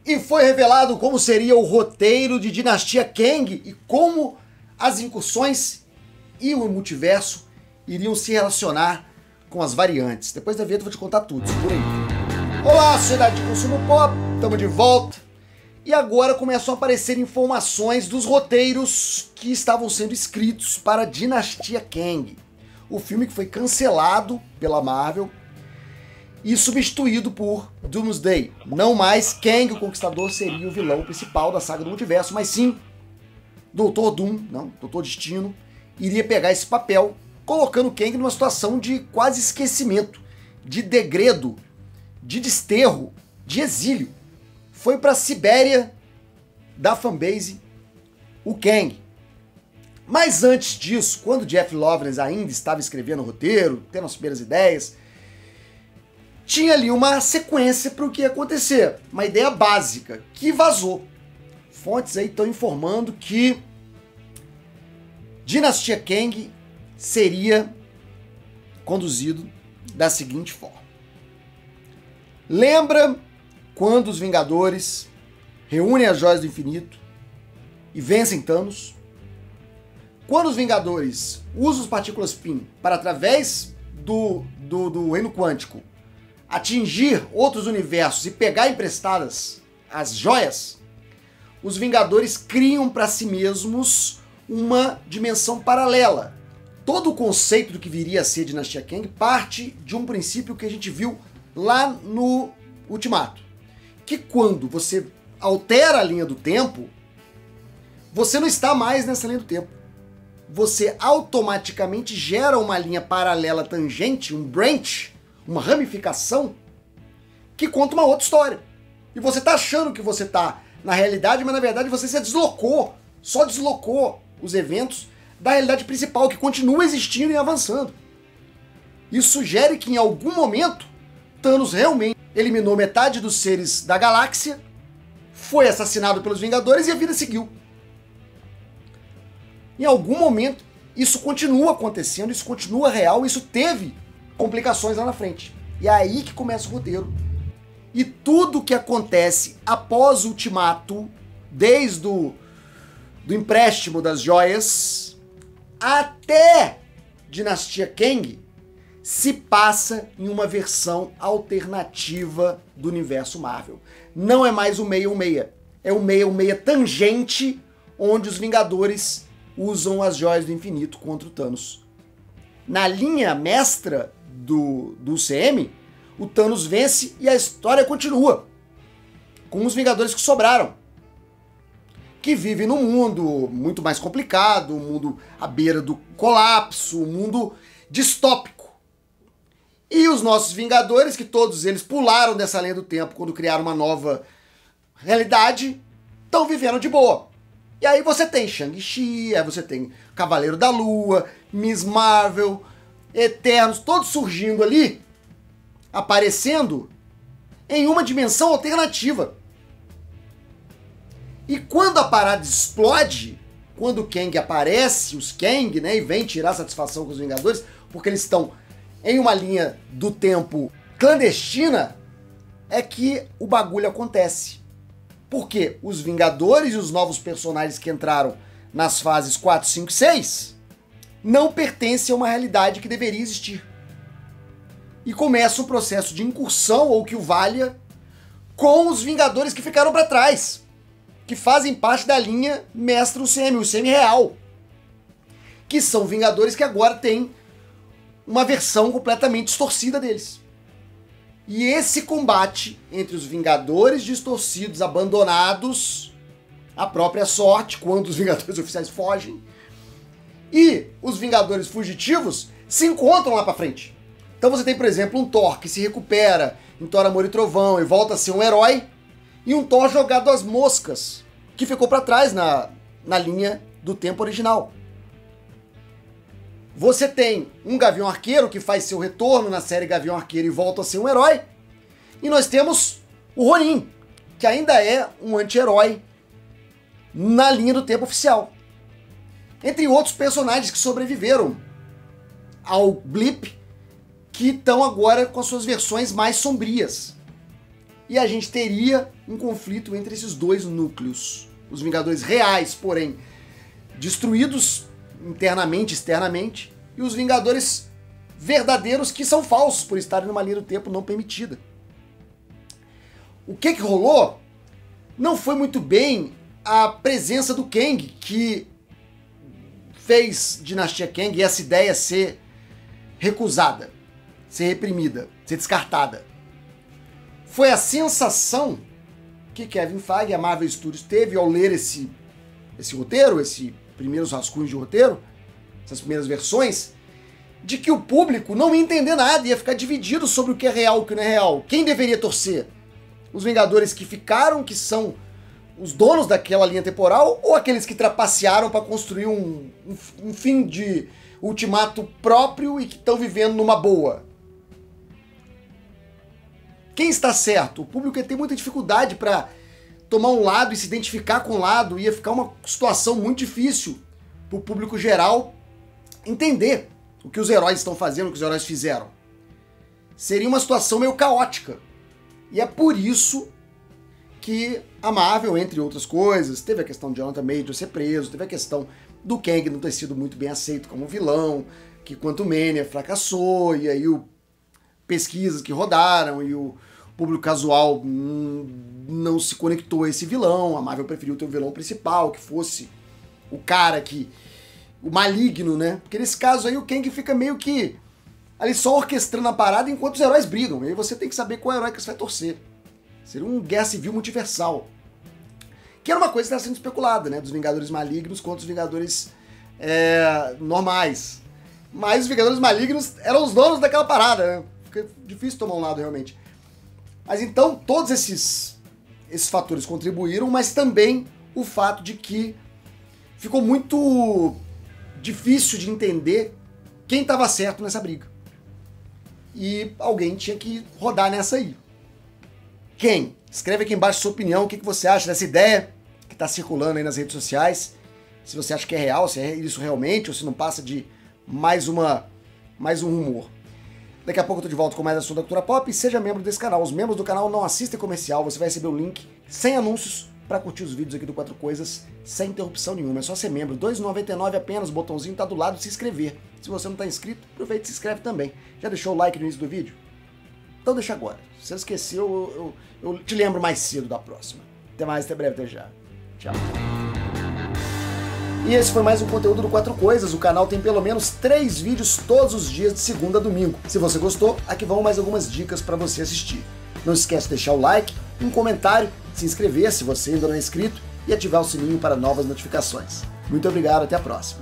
E foi revelado como seria o roteiro de Dinastia Kang e como as incursões e o multiverso iriam se relacionar com as variantes. Depois da vinheta eu vou te contar tudo, segura aí. Olá, sociedade de consumo pop, estamos de volta. E agora começam a aparecer informações dos roteiros que estavam sendo escritos para Dinastia Kang. O filme que foi cancelado pela Marvel e substituído por Doomsday. Não mais Kang, o Conquistador, seria o vilão principal da saga do multiverso, mas sim Dr. Doom, não, Dr. Destino, iria pegar esse papel, colocando Kang numa situação de quase esquecimento, de degredo, de desterro, de exílio. Foi para a Sibéria da fanbase o Kang. Mas antes disso, quando Jeff Loveness ainda estava escrevendo o roteiro, tendo as primeiras ideias, tinha ali uma sequência para o que ia acontecer, uma ideia básica, que vazou. Fontes aí estão informando que Dinastia Kang seria conduzido da seguinte forma. Lembra quando os Vingadores reúnem as Joias do Infinito e vencem Thanos? Quando os Vingadores usam as partículas Pym para, através do reino quântico, atingir outros universos e pegar emprestadas as joias, os Vingadores criam para si mesmos uma dimensão paralela. Todo o conceito do que viria a ser Dinastia Kang parte de um princípio que a gente viu lá no Ultimato. Que quando você altera a linha do tempo, você não está mais nessa linha do tempo. Você automaticamente gera uma linha paralela tangente, um branch, uma ramificação, que conta uma outra história. E você está achando que você está na realidade, mas na verdade você se deslocou, só deslocou os eventos da realidade principal, que continua existindo e avançando. Isso sugere que em algum momento Thanos realmente eliminou metade dos seres da galáxia, foi assassinado pelos Vingadores e a vida seguiu. Em algum momento isso continua acontecendo, isso continua real, isso teve complicações lá na frente. E é aí que começa o roteiro. E tudo que acontece após o Ultimato, desde do empréstimo das joias até Dinastia Kang, se passa em uma versão alternativa do universo Marvel. Não é mais o 616, é o 616 tangente, onde os Vingadores usam as joias do infinito contra o Thanos. Na linha mestra do UCM, o Thanos vence e a história continua, com os Vingadores que sobraram, que vivem num mundo muito mais complicado, um mundo à beira do colapso, um mundo distópico. E os nossos Vingadores, que todos eles pularam dessa linha do tempo quando criaram uma nova realidade, estão vivendo de boa. E aí você tem Shang-Chi, aí você tem Cavaleiro da Lua, Miss Marvel, Eternos, todos surgindo ali, aparecendo em uma dimensão alternativa. E quando a parada explode, quando o Kang aparece, os Kang, né, e vem tirar satisfação com os Vingadores, porque eles estão em uma linha do tempo clandestina, é que o bagulho acontece. Porque os Vingadores e os novos personagens que entraram nas fases 4, 5 e 6 não pertencem a uma realidade que deveria existir. E começa um processo de incursão, ou que o valha, com os Vingadores que ficaram para trás, que fazem parte da linha mestra UCM, o UCM real. Que são Vingadores que agora têm uma versão completamente distorcida deles. E esse combate entre os Vingadores distorcidos, abandonados à própria sorte, quando os Vingadores oficiais fogem, e os Vingadores fugitivos se encontram lá pra frente. Então você tem, por exemplo, um Thor que se recupera em Thor, Amor e Trovão e volta a ser um herói, e um Thor jogado às moscas, que ficou pra trás na linha do tempo original. Você tem um Gavião Arqueiro que faz seu retorno na série Gavião Arqueiro e volta a ser um herói. E nós temos o Ronin, que ainda é um anti-herói na linha do tempo oficial. Entre outros personagens que sobreviveram ao blip, que estão agora com as suas versões mais sombrias. e a gente teria um conflito entre esses dois núcleos. Os Vingadores reais, porém, destruídos internamente, externamente, e os Vingadores verdadeiros que são falsos por estarem numa linha do tempo não permitida. O que rolou não foi muito bem a presença do Kang, que fez Dinastia Kang e essa ideia ser recusada, ser reprimida, ser descartada. Foi a sensação que Kevin Feige e a Marvel Studios teve ao ler esse roteiro, esses primeiros rascunhos de roteiro, essas primeiras versões, de que o público não ia entender nada, ia ficar dividido sobre o que é real e o que não é real. Quem deveria torcer? Os Vingadores que ficaram, que são os donos daquela linha temporal, ou aqueles que trapacearam para construir um fim de ultimato próprio e que estão vivendo numa boa? Quem está certo? O público ia ter muita dificuldade para tomar um lado e se identificar com um lado, ia ficar uma situação muito difícil para o público geral entender o que os heróis estão fazendo, o que os heróis fizeram. Seria uma situação meio caótica. E é por isso que a Marvel, entre outras coisas, teve a questão de Jonathan Major ser preso, teve a questão do Kang não ter sido muito bem aceito como vilão, que Quantumania fracassou, e aí pesquisas que rodaram, e o público casual não se conectou a esse vilão, a Marvel preferiu ter um vilão principal, que fosse o cara que... o maligno, né? Porque nesse caso aí o Kang fica meio que ali só orquestrando a parada enquanto os heróis brigam. E aí você tem que saber qual herói que você vai torcer. Seria um guerra civil multiversal. Que era uma coisa que estava sendo especulada, né? Dos Vingadores malignos contra os Vingadores normais. Mas os Vingadores malignos eram os donos daquela parada, né? Fica difícil tomar um lado realmente. Mas então todos esses fatores contribuíram, mas também o fato de que ficou muito difícil de entender quem estava certo nessa briga. E alguém tinha que rodar nessa aí. Quem? Escreve aqui embaixo a sua opinião, o que você acha dessa ideia que está circulando aí nas redes sociais. Se você acha que é real, se é isso realmente, ou se não passa de mais um rumor. Daqui a pouco eu tô de volta com mais assunto da cultura pop e seja membro desse canal. Os membros do canal não assistem comercial, você vai receber o link sem anúncios para curtir os vídeos aqui do Quatro Coisas sem interrupção nenhuma. É só ser membro, R$ 2,99 apenas, o botãozinho tá do lado de se inscrever. Se você não tá inscrito, aproveita e se inscreve também. Já deixou o like no início do vídeo? Então deixa agora. Se você esqueceu, eu te lembro mais cedo da próxima. Até mais, até breve, até já. Tchau. E esse foi mais um conteúdo do Quatro Coisas. O canal tem pelo menos 3 vídeos todos os dias de segunda a domingo. Se você gostou, aqui vão mais algumas dicas para você assistir. Não esquece de deixar o like, um comentário, se inscrever se você ainda não é inscrito e ativar o sininho para novas notificações. Muito obrigado, até a próxima.